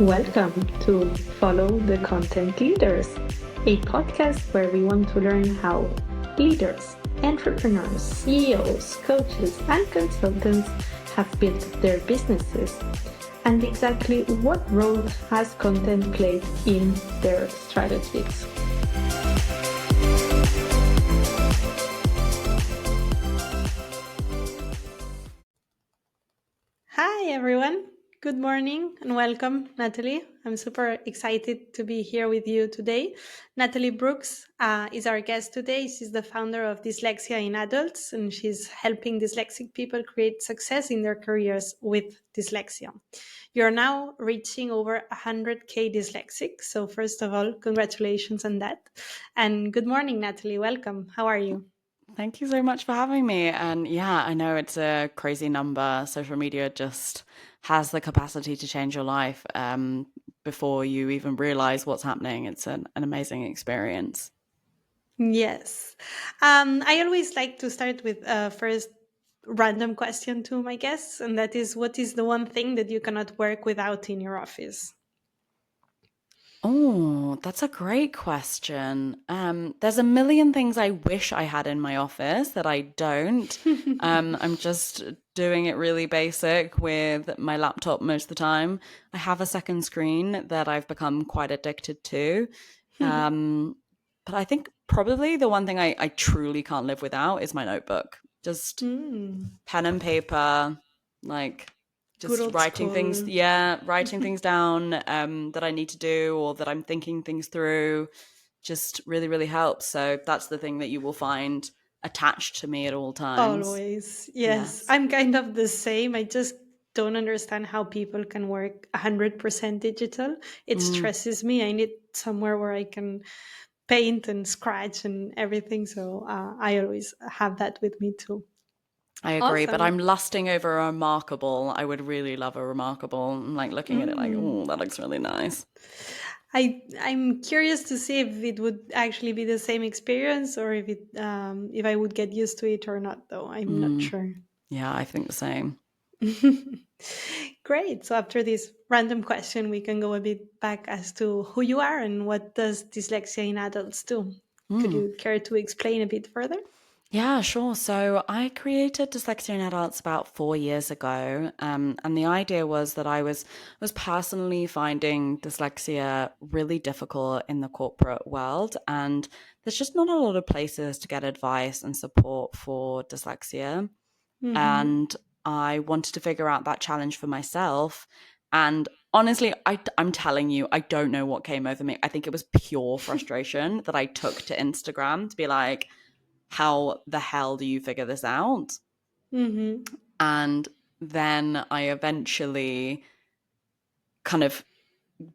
Welcome to Follow the Content Leaders, a podcast where we want to learn how leaders, entrepreneurs, CEOs, coaches, and consultants have built their businesses and exactly what role has content played in their strategies. Hi, everyone. Good morning and welcome, Natalie. I'm super excited to be here with you today. Natalie Brooks is our guest today. She's the founder of Dyslexia in Adults, and she's helping dyslexic people create success in their careers with dyslexia. You're now reaching over 100K dyslexic. So, first of all, congratulations on that. And good morning, Natalie. Welcome. How are you? Thank you so much for having me. And yeah, I know it's a crazy number. Social media just has the capacity to change your life before you even realize what's happening. It's an amazing experience. Yes. I always like to start with first random question to my guests, and that is, what is the one thing that you cannot work without in your office? Oh, that's a great question. There's a million things I wish I had in my office that I don't. I'm just doing it really basic with my laptop most of the time. I have a second screen that I've become quite addicted to. But I think probably the one thing I truly can't live without is my notebook. Just pen and paper, like Good just old school. writing things down that I need to do or that I'm thinking things through just really, really helps. So that's the thing that you will find attached to me at all times. Always. Yes. Yes. I'm kind of the same. I just don't understand how people can work 100% digital. It Mm, stresses me. I need somewhere where I can paint and scratch and everything. So I always have that with me too. I agree, but Awesome. I'm lusting over a Remarkable. I would really love a Remarkable. I'm like looking at it like, Mm. oh, that looks really nice. I'm curious to see if it would actually be the same experience or if I would get used to it or not, though. I'm not Mm, sure. yeah, I think the same. Great. So after this random question, we can go a bit back as to who you are and what does dyslexia in adults do. Could Mm. you care to explain a bit further? Yeah, sure. So I created Dyslexia in Adults about 4 years ago, and the idea was that I was personally finding dyslexia really difficult in the corporate world, and there's just not a lot of places to get advice and support for dyslexia. Mm-hmm. And I wanted to figure out that challenge for myself. And honestly, I'm telling you, I don't know what came over me. I think it was pure frustration that I took to Instagram to be like, how the hell do you figure this out? Mm-hmm. And then I eventually kind of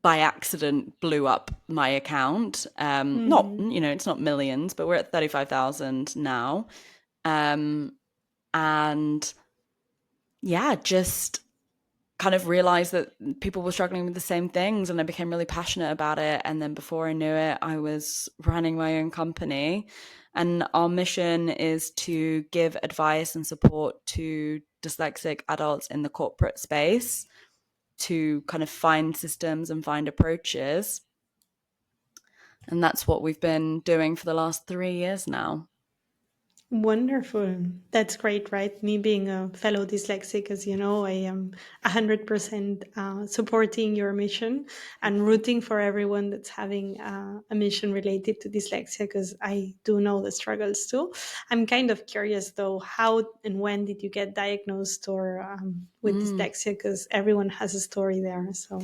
by accident blew up my account. Not, Mm-hmm. it's not millions, but we're at 35,000 now. Um, and yeah, just kind of realized that people were struggling with the same things and I became really passionate about it. And then before I knew it, I was running my own company. And our mission is to give advice and support to dyslexic adults in the corporate space to kind of find systems and find approaches. And that's what we've been doing for the last 3 years now. Wonderful. That's great, right? Me being a fellow dyslexic, as you know, I am 100% supporting your mission and rooting for everyone that's having a mission related to dyslexia because I do know the struggles too. I'm kind of curious though, how and when did you get diagnosed or with Mm. dyslexia? Because everyone has a story there. So.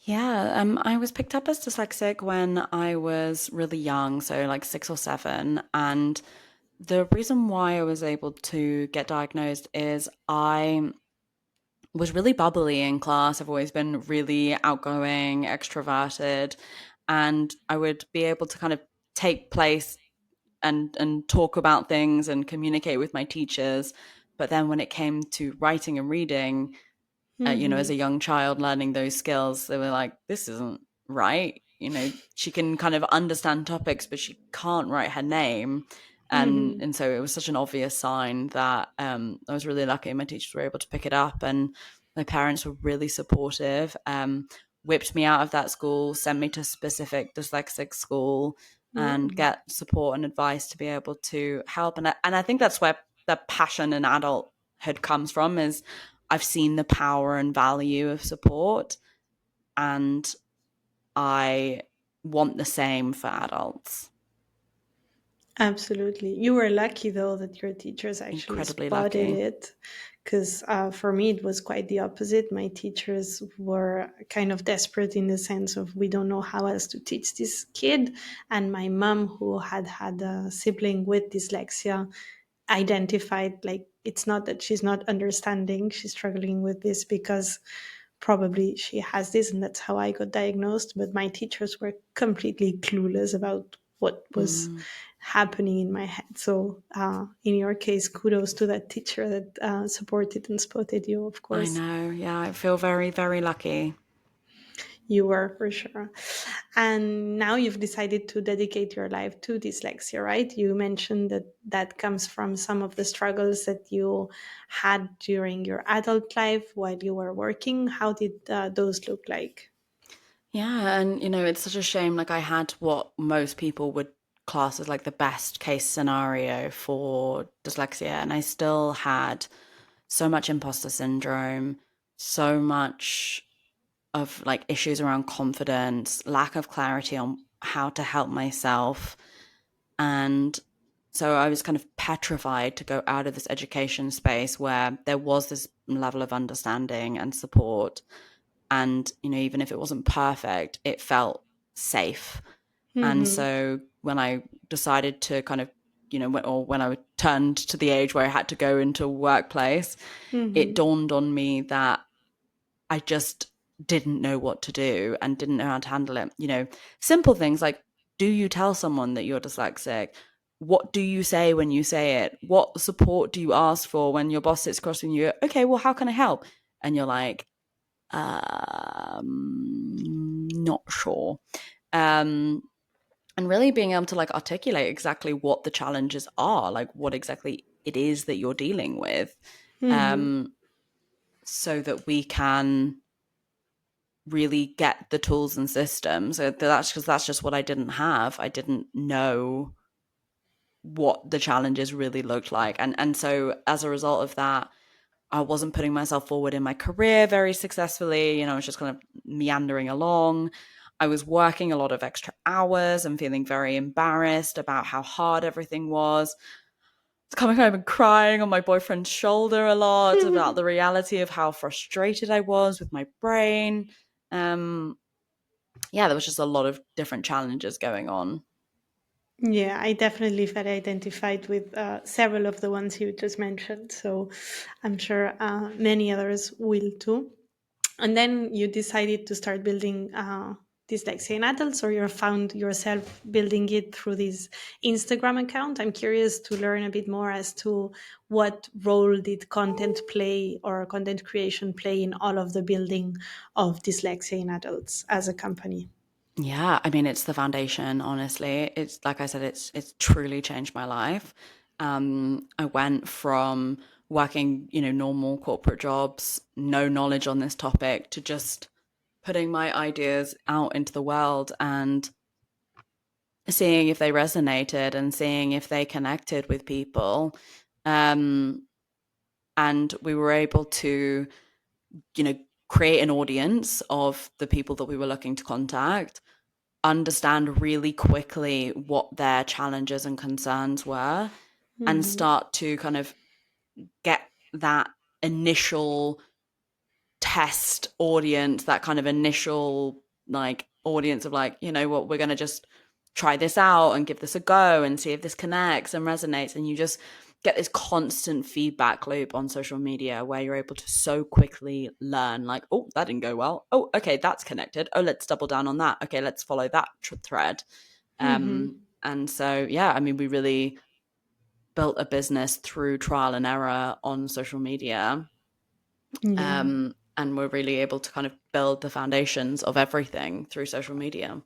Yeah, I was picked up as dyslexic when I was really young, so like 6 or 7. And the reason why I was able to get diagnosed is I was really bubbly in class. I've always been really outgoing, extroverted, and I would be able to kind of take place and talk about things and communicate with my teachers. But then when it came to writing and reading, as Mm-hmm. a young child learning those skills, they were like, this isn't right. She can kind of understand topics, but she can't write her name. And Mm-hmm. and so it was such an obvious sign that I was really lucky my teachers were able to pick it up and my parents were really supportive. whipped me out of that school, sent me to specific dyslexic school, and Mm, get support and advice to be able to help. And I think that's where the passion in adulthood comes from, is I've seen the power and value of support, and I want the same for adults. absolutely. You were lucky though that your teachers actually Incredibly spotted lucky. it, because for me it was quite the opposite. My teachers were kind of desperate in the sense of we don't know how else to teach this kid, and my mom, who had a sibling with dyslexia, identified like it's not that she's not understanding, she's struggling with this because probably she has this, and that's how I got diagnosed. But my teachers were completely clueless about what was Mm, happening in my head. So in your case, kudos to that teacher that supported and spotted you. Of I course, know. Yeah, I feel very, very lucky. you were for sure. And now you've decided to dedicate your life to dyslexia, right? You mentioned that that comes from some of the struggles that you had during your adult life while you were working. How did those look like? Yeah, and it's such a shame. Like, I had what most people would class as like the best case scenario for dyslexia, and I still had so much imposter syndrome, so much of like issues around confidence, lack of clarity on how to help myself. And so I was kind of petrified to go out of this education space where there was this level of understanding and support. And, even if it wasn't perfect, it felt safe. And Mm-hmm. so when I decided to kind of, when I turned to the age where I had to go into a workplace, it Mm-hmm. dawned on me that I just didn't know what to do and didn't know how to handle it. Simple things like, do you tell someone that you're dyslexic? What do you say when you say it? What support do you ask for when your boss sits across from you? Okay, well, how can I help? And you're like, not sure. Um, and really being able to like articulate exactly what the challenges are, like what exactly it is that you're dealing with, Mm-hmm. um, so that we can really get the tools and systems. So that's because that's just what I didn't have. I didn't know what the challenges really looked like. And so as a result of that, I wasn't putting myself forward in my career very successfully. I was just kind of meandering along. I was working a lot of extra hours and feeling very embarrassed about how hard everything was. Coming home and crying on my boyfriend's shoulder a lot about the reality of how frustrated I was with my brain. Um, yeah, there was just a lot of different challenges going on. Yeah, I definitely felt identified with several of the ones you just mentioned. So I'm sure many others will too. And then you decided to start building dyslexia in adults, or you found yourself building it through this Instagram account. I'm curious to learn a bit more as to what role did content play or content creation play in all of the building of dyslexia in adults as a company. Yeah, I mean, it's the foundation, honestly. It's like I said, it's truly changed my life. I went from working, normal corporate jobs, no knowledge on this topic, to just putting my ideas out into the world and seeing if they resonated and seeing if they connected with people. Um, and we were able to, you know, create an audience of the people that we were looking to contact, understand really quickly what their challenges and concerns were, and Hmm. start to kind of get that initial test audience, that kind of initial like audience of like, what, we're going to just try this out and give this a go and see if this connects and resonates. And you just get this constant feedback loop on social media where you're able to so quickly learn like, oh, that didn't go well. Oh, okay, that's connected. Oh, let's double down on that. Okay, let's follow that thread. Hmm. And so, yeah, I mean, we really built a business through trial and error on social media, Yeah. and we're really able to kind of build the foundations of everything through social media.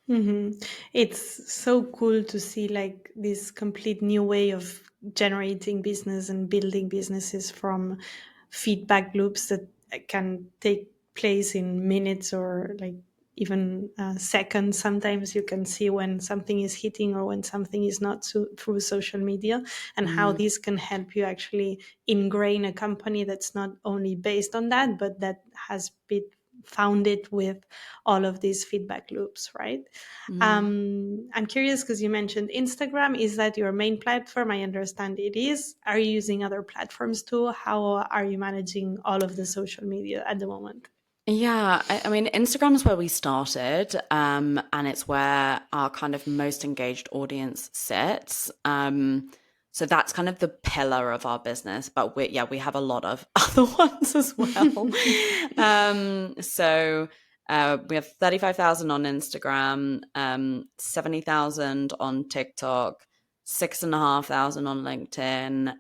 Hmm. It's so cool to see like this complete new way of generating business and building businesses from feedback loops that can take plays in minutes or like even seconds. Sometimes you can see when something is hitting or when something is not, through social media, and how Mm, this can help you actually ingrain a company that's not only based on that, but that has been founded with all of these feedback loops, right? mm. I'm curious because you mentioned Instagram. Is that your main platform? I understand it is. Are you using other platforms too? How are you managing all of the social media at the moment? Yeah, I mean, Instagram's where we started, and it's where our kind of most engaged audience sits. So that's kind of the pillar of our business, but we have a lot of other ones as well. We have 35,000 on Instagram, 70,000 on TikTok, 6,500 on LinkedIn,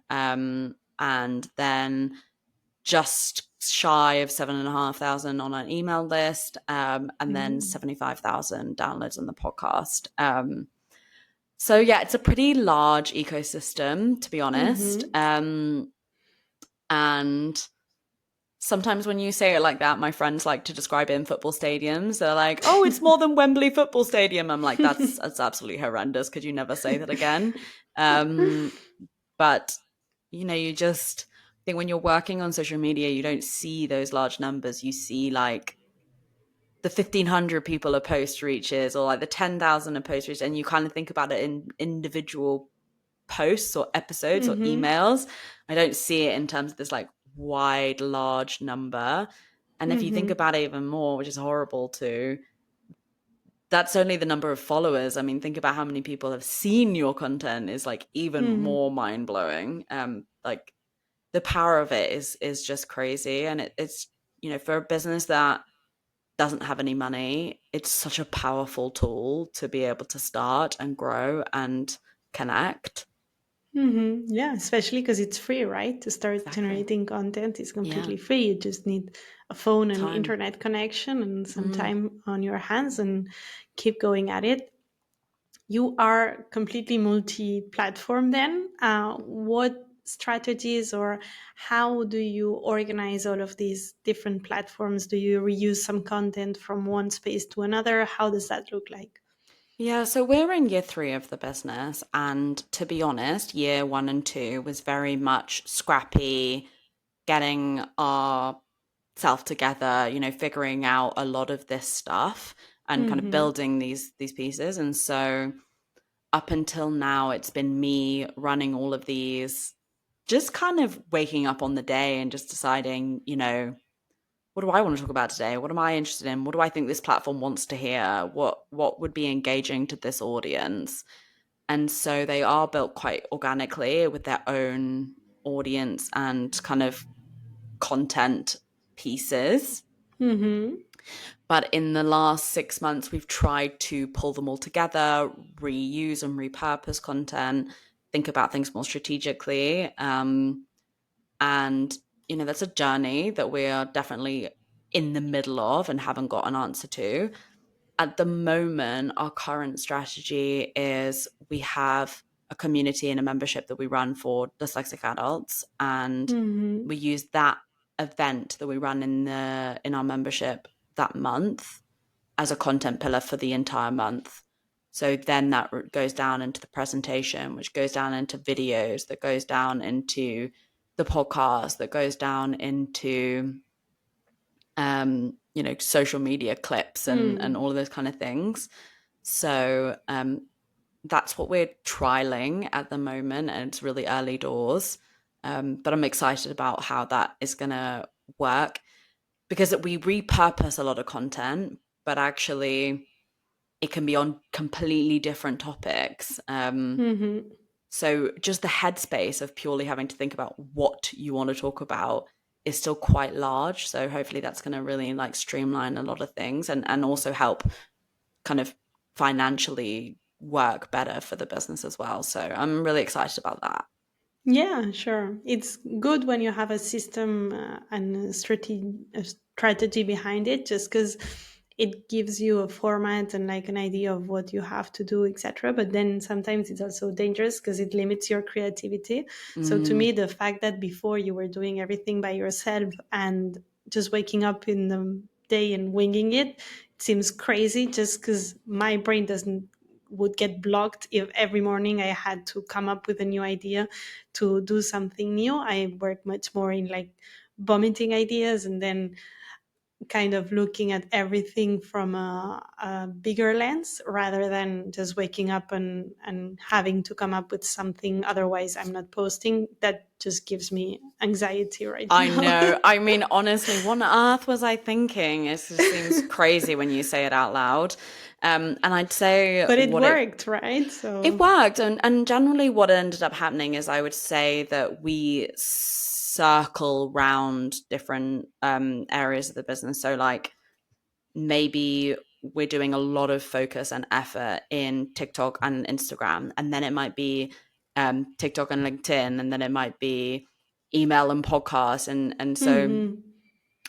and then just shy of 7,500 on an email list, and then Mm-hmm. 75,000 downloads on the podcast. So yeah, it's a pretty large ecosystem, to be honest. Mm-hmm. And sometimes when you say it like that, my friends like to describe it in football stadiums. They're like, "Oh, it's more than Wembley Football Stadium." I'm like, "That's absolutely horrendous. Could you never say that again?" Um, but you just think when you're working on social media, you don't see those large numbers. You see like the 1,500 people a post reaches, or like the 10,000 a post reaches, and you kind of think about it in individual posts or episodes or Mm-hmm. emails. I don't see it in terms of this like wide, large number. And if you think Mm-hmm. about it even more, which is horrible too, that's only the number of followers. I mean, think about how many people have seen your content is like even Mm-hmm. more mind blowing. Like the power of it is just crazy, and it's for a business that doesn't have any money, it's such a powerful tool to be able to start and grow and connect. Mm-hmm. Yeah, especially because it's free, right? To start Exactly. generating content is Yeah. completely free. You just need a phone and Time. internet connection and some Mm. time on your hands and keep going at it. You are completely multi-platform then. What strategies or how do you organize all of these different platforms? Do you reuse some content from one space to another? How does that look like? Yeah, so we're in year 3 of the business, and to be honest, year 1 and 2 was very much scrappy, getting our self together, figuring out a lot of this stuff and kind of Mm-hmm. building these pieces. And so up until now, it's been me running all of these, just kind of waking up on the day and just deciding, what do I want to talk about today? What am I interested in? What do I think this platform wants to hear? What would be engaging to this audience? And so they are built quite organically with their own audience and kind of content pieces. Mm-hmm. But in the last 6 months, we've tried to pull them all together, reuse and repurpose content, think about things more strategically. And, that's a journey that we are definitely in the middle of and haven't got an answer to. At the moment, our current strategy is we have a community and a membership that we run for dyslexic adults, and Mm-hmm. we use that event that we run in our membership that month as a content pillar for the entire month. So then that goes down into the presentation, which goes down into videos, that goes down into the podcast, that goes down into social media clips and Mm. all of those kind of things. So that's what we're trialing at the moment, and it's really early doors. But I'm excited about how that is going to work, because we repurpose a lot of content, but actually it can be on completely different topics. Mm-hmm. So just the headspace of purely having to think about what you want to talk about is still quite large. So hopefully that's going to really like streamline a lot of things, and also help kind of financially work better for the business as well. So I'm really excited about that. Yeah, sure. It's good when you have a system and a strategy behind it, just because it gives you a format and like an idea of what you have to do, etc. But then sometimes it's also dangerous because it limits your creativity. So to Mm, me, the fact that before you were doing everything by yourself and just waking up in the day and winging it. It seems crazy just because my brain doesn't would get blocked if every morning I had to come up with a new idea to do something new. I work much more in like vomiting ideas and then kind of looking at everything from a bigger lens rather than just waking up and having to come up with something. Otherwise, I'm not posting. That just gives me anxiety right I now. know. I mean, honestly, what on earth was I thinking? It just seems crazy when you say it out loud. And I'd say But it worked, right? it So. worked. And generally what ended up happening is I would say that we circle round different areas of the business. So like maybe we're doing a lot of focus and effort in TikTok and Instagram, and then it might be TikTok and LinkedIn, and then it might be email and podcast, and so Hmm.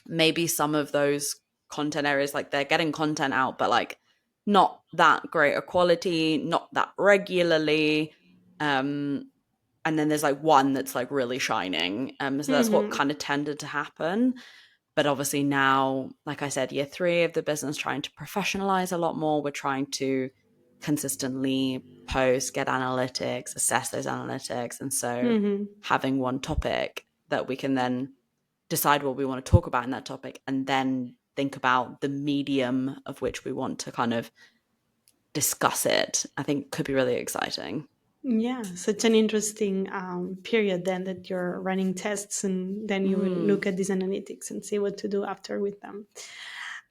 maybe some of those content areas, like they're getting content out, but like not that great a quality, not that regularly. Um, and then there's like one that's like really shining. So that's what Hmm. kind of tended to happen. But obviously now, like I said, year 3 of the business, trying to professionalize a lot more. We're trying to consistently post, get analytics, assess those analytics. And so Hmm. having one topic that we can then decide what we want to talk about in that topic and then think about the medium of which we want to kind of discuss it, I think could be really exciting. Yeah, such an interesting period then that you're running tests and then you will Mm. look at these analytics and see what to do after with them.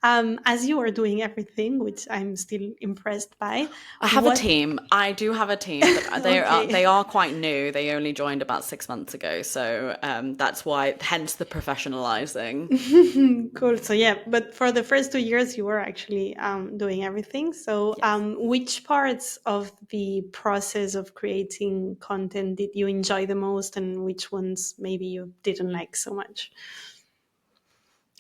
As you are doing everything, which I'm still impressed by, I have a what? team. I do have a team, but they Okay. are quite new. They only joined about 6 months ago, so that's why, hence the professionalizing. Cool. So yeah, but for the first 2 years, you were actually doing everything. So Yes. which parts of the process of creating content did you enjoy the most, and which ones maybe you didn't like so much?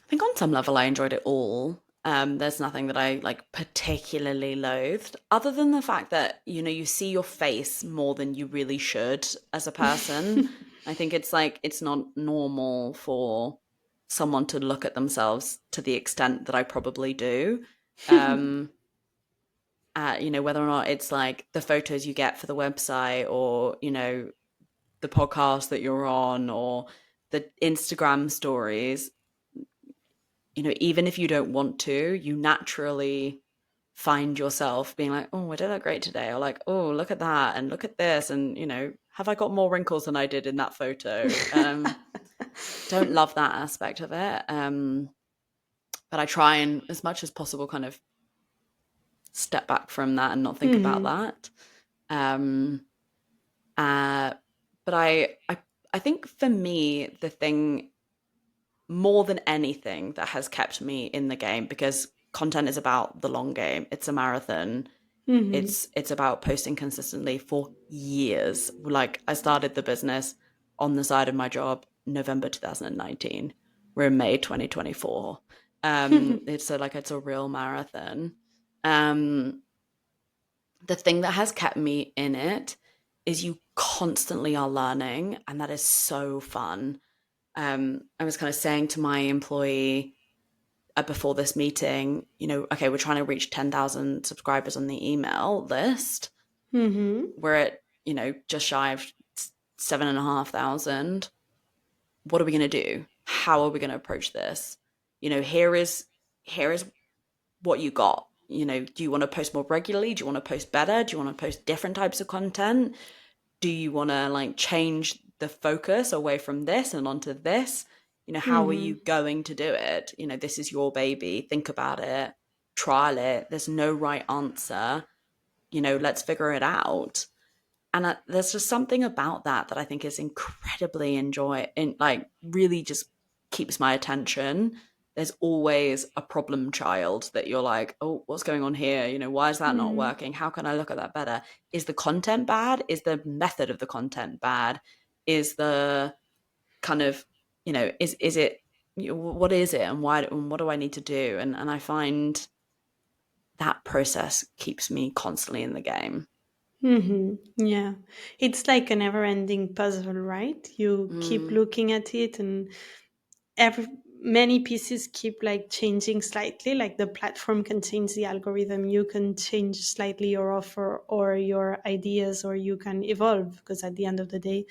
I think on some level I enjoyed it all. There's nothing that I like particularly loathed, other than the fact that, you know, you see your face more than you really should as a person. I think it's like it's not normal for someone to look at themselves to the extent that I probably do. Um, you know, whether or not it's like the photos you get for the website, or, you know, the podcast that you're on, or the Instagram stories, you know, even if you don't want to, you naturally find yourself being like, oh, I did that great today. Or like, oh, look at that. And look at this. And, you know, have I got more wrinkles than I did in that photo? Don't love that aspect of it. But I try and, as much as possible, kind of step back from that and not think about Hmm. that. Um, uh, but I think for me, the thing more than anything that has kept me in the game, because content is about the long game. It's a marathon. Hmm. It's about posting consistently for years. Like I started the business on the side of my job November 2019. We're in May 2024. It's it's a real marathon. Um, the thing that has kept me in it is you constantly are learning, and that is so fun. I was kind of saying to my employee before this meeting, you know, okay, we're trying to reach 10,000 subscribers on the email list. Hmm. We're at, you know, just shy of 7,500. What are we going to do? How are we going to approach this? You know, here is what you got. You know, do you want to post more regularly? Do you want to post better? Do you want to post different types of content? Do you want to like change the focus away from this and onto this? You know, how are you Hmm. going to do it? You know, this is your baby. Think about it, trial it. There's no right answer. You know, let's figure it out. And there's just something about that that I think is incredibly like really just keeps my attention. There's always a problem child that you're like, oh, what's going on here? You know, why is that not Hmm. working? How can I look at that better? Is the content bad? Is the method of the content bad? Is the kind of, you know, is it, you know, what is it, and why, and what do I need to do? And I find that process keeps me constantly in the game. Hmm. Yeah, it's like a never-ending puzzle, right? You keep Mm. looking at it, and every many pieces keep like changing slightly. Like the platform can change the algorithm, you can change slightly your offer or your ideas, or you can evolve, because at the end of the day,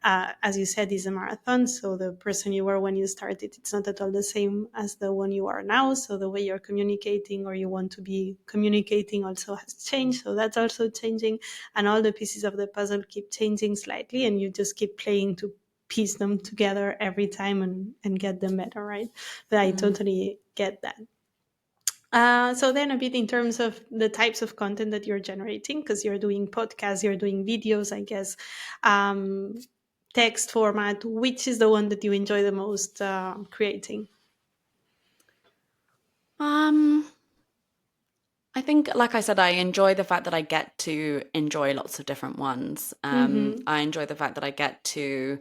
as you said, is a marathon. So the person you were when you started, it's not at all the same as the one you are now. So the way you're communicating or you want to be communicating also has changed. So that's also changing. And all the pieces of the puzzle keep changing slightly, and you just keep playing to piece them together every time and get them better, right? But I Mm. totally get that. So then a bit in terms of the types of content that you're generating, because you're doing podcasts, you're doing videos, I guess, um, text format, which is the one that you enjoy the most creating? Um, I think, like I said, I enjoy the fact that I get to enjoy lots of different ones. Mm-hmm. I enjoy the fact that I get to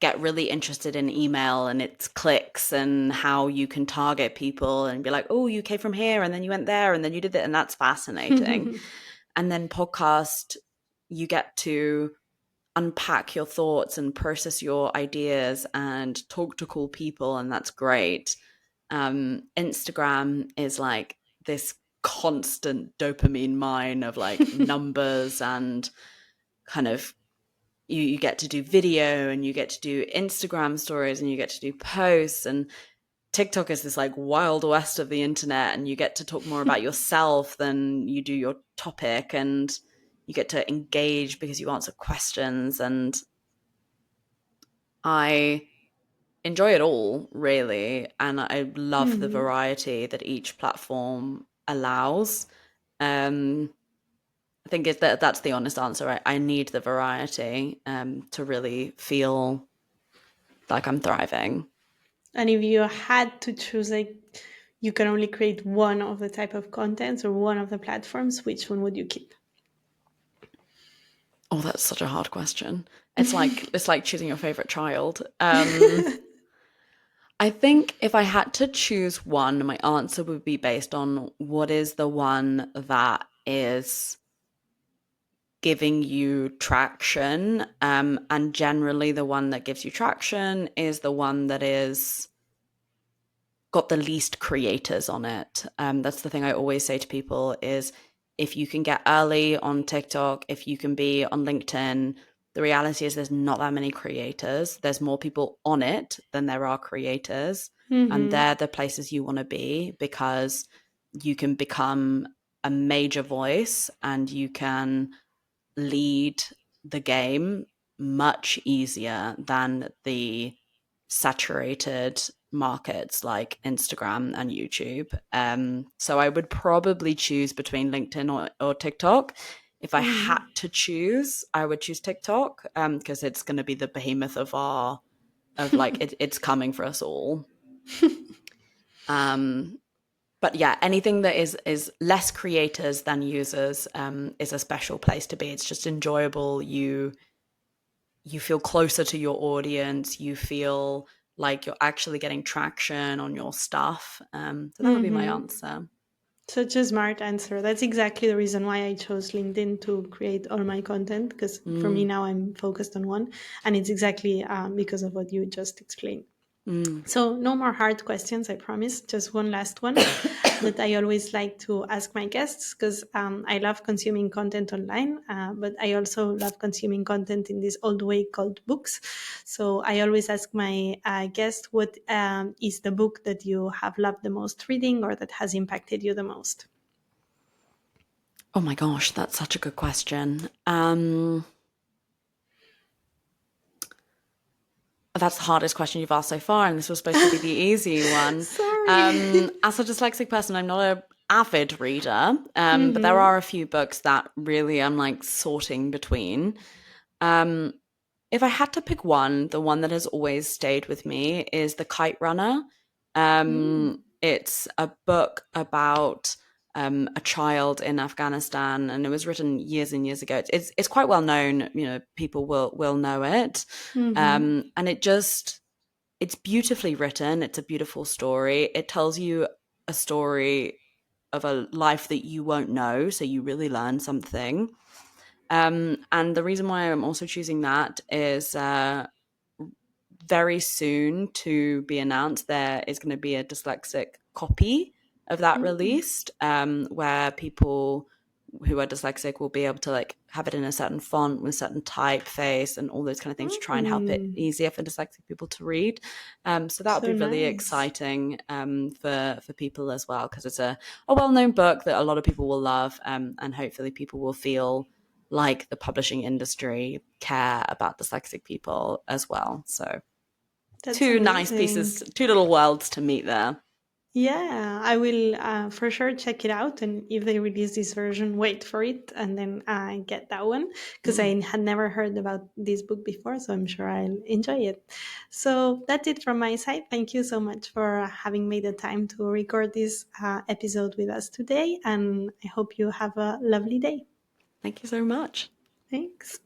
get really interested in email and its clicks and how you can target people and be like, oh, you came from here and then you went there and then you did it. And that's fascinating. And then podcast, you get to unpack your thoughts and process your ideas and talk to cool people. And that's great. Instagram is like this constant dopamine mine of like numbers and kind of you get to do video and you get to do Instagram stories and you get to do posts, and TikTok is this like wild west of the internet, and you get to talk more about yourself than you do your topic, and you get to engage because you answer questions, and I enjoy it all really, and I love the Mm-hmm. variety that each platform allows. um I think that's the honest answer. I need the variety to really feel like I'm thriving. And if you had to choose, like, you can only create one of the type of contents or one of the platforms, which one would you keep? Oh, that's such a hard question. It's like choosing your favorite child. I think if I had to choose one, my answer would be based on what is the one that is giving you traction. And generally, the one that gives you traction is the one that is got the least creators on it. That's the thing I always say to people is if you can get early on TikTok, if you can be on LinkedIn, the reality is there's not that many creators. There's more people on it than there are creators. And Mm-hmm. they're the places you want to be because you can become a major voice and you can lead the game much easier than the saturated markets like Instagram and YouTube. So I would probably choose between LinkedIn or TikTok. If I had Mm-hmm. to choose, I would choose TikTok because it's going to be the behemoth of our of like it's coming for us all. Um, but yeah, anything that is less creators than users is a special place to be. It's just enjoyable. You feel closer to your audience. You feel like you're actually getting traction on your stuff. So that would be my Mm-hmm. answer. Such a smart answer. That's exactly the reason why I chose LinkedIn to create all my content, because for me Mm, now I'm focused on one, and it's exactly because of what you just explained. mm. So, no more hard questions, I promise. Just one last one that I always like to ask my guests, because I love consuming content online, but I also love consuming content in this old way called books. So, I always ask my guests, what is the book that you have loved the most reading or that has impacted you the most? Oh my gosh, that's such a good question. That's the hardest question you've asked so far, and this was supposed to be the easy one. Sorry. As a dyslexic person, I'm not an avid reader, but there Mm-hmm. are a few books that really I'm like sorting between. Um, if I had to pick one, the one that has always stayed with me is The Kite Runner. Mm. It's a book about a child in Afghanistan, and it was written years and years ago. It's quite well known. You know, people will know it, Mm-hmm. and it's beautifully written. It's a beautiful story. It tells you a story of a life that you won't know, so you really learn something. And the reason why I'm also choosing that is very soon to be announced, there is going to be a dyslexic copy of that Mm. released, where people who are dyslexic will be able to like have it in a certain font with a certain typeface and all those kind of things to try and help it Mm. easier for dyslexic people to read. So that would So be really nice. exciting, for people as well, because it's a well-known book that a lot of people will love, and hopefully people will feel like the publishing industry care about dyslexic people as well. So That's two nice amazing. pieces, two little worlds to meet there. Yeah, I will for sure check it out. And if they release this version, wait for it and then get that one because Mm. I had never heard about this book before. So I'm sure I'll enjoy it. So that's it from my side. Thank you so much for having made the time to record this episode with us today. And I hope you have a lovely day. Thank you so much. Thanks.